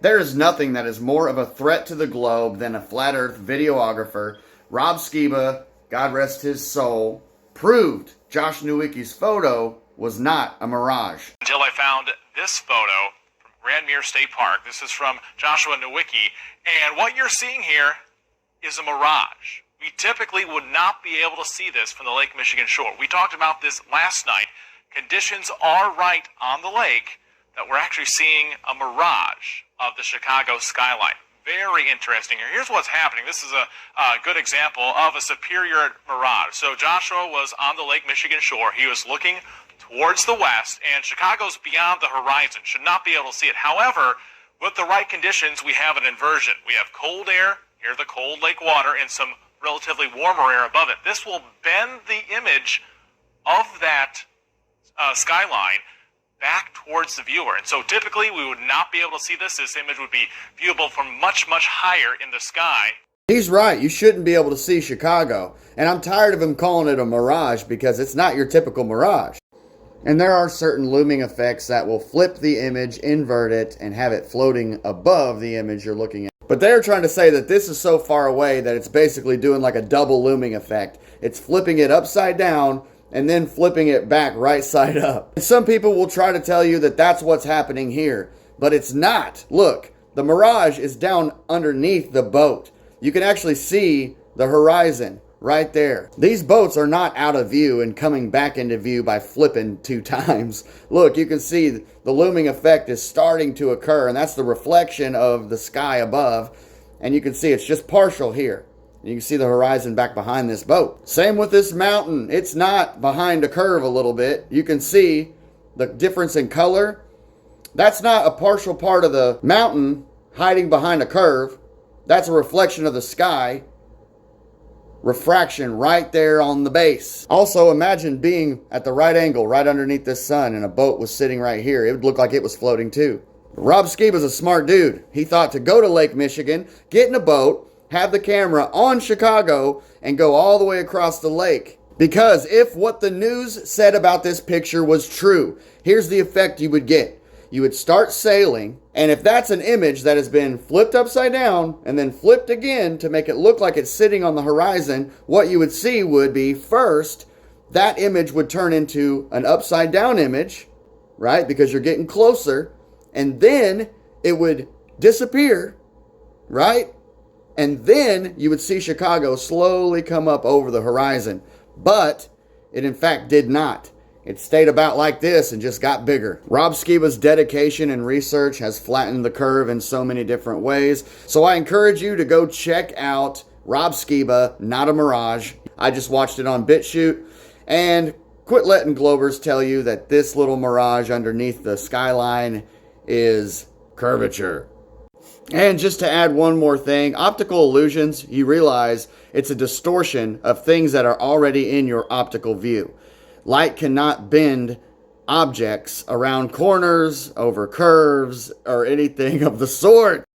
There is nothing that is more of a threat to the globe than a flat earth videographer. Rob Skiba, God rest his soul, proved Josh Nowicki's photo was not a mirage. Until I found this photo from Grand Mere State Park. This is from Joshua Nowicki, and what you're seeing here is a mirage. We typically would not be able to see this from the Lake Michigan shore. We talked about this last night. Conditions are right on the lake that we're actually seeing a mirage of the Chicago skyline. Very interesting here. Here's what's happening. This is a good example of a superior mirage. So Joshua was on the Lake Michigan shore. He was looking towards the west, and Chicago's beyond the horizon. Should not be able to see it. However, with the right conditions, we have an inversion. We have cold air, near the cold lake water, and some relatively warmer air above it. This will bend the image of that skyline back towards the viewer. And so typically we would not be able to see this. This image would be viewable from much, much higher in the sky. He's right. You shouldn't be able to see Chicago. And I'm tired of him calling it a mirage because it's not your typical mirage. And there are certain looming effects that will flip the image, invert it, and have it floating above the image you're looking at. But they're trying to say that this is so far away that it's basically doing like a double looming effect. It's flipping it upside down and then flipping it back right side up. And some people will try to tell you that that's what's happening here, but it's not. Look, the mirage is down underneath the boat. You can actually see the horizon right there. These boats are not out of view and coming back into view by flipping 2 times. Look, you can see the looming effect is starting to occur, and that's the reflection of the sky above. And you can see it's just partial here. You can see the horizon back behind this boat. Same with this mountain. It's not behind a curve a little bit. You can see the difference in color. That's not a partial part of the mountain hiding behind a curve. That's a reflection of the sky. Refraction right there on the base. Also, imagine being at the right angle, right underneath this sun, and a boat was sitting right here. It would look like it was floating too. Rob Skiba's a smart dude. He thought to go to Lake Michigan, get in a boat, have the camera on Chicago, and go all the way across the lake. Because if what the news said about this picture was true, here's the effect you would get. You would start sailing, and if that's an image that has been flipped upside down and then flipped again to make it look like it's sitting on the horizon, what you would see would be, first, that image would turn into an upside down image, right? Because you're getting closer, and then it would disappear, right? And then you would see Chicago slowly come up over the horizon. But it in fact did not. It stayed about like this and just got bigger. Rob Skiba's dedication and research has flattened the curve in so many different ways. So I encourage you to go check out Rob Skiba, Not A Mirage. I just watched it on BitChute. And quit letting Globers tell you that this little mirage underneath the skyline is curvature. And just to add one more thing, optical illusions, you realize it's a distortion of things that are already in your optical view. Light cannot bend objects around corners, over curves, or anything of the sort.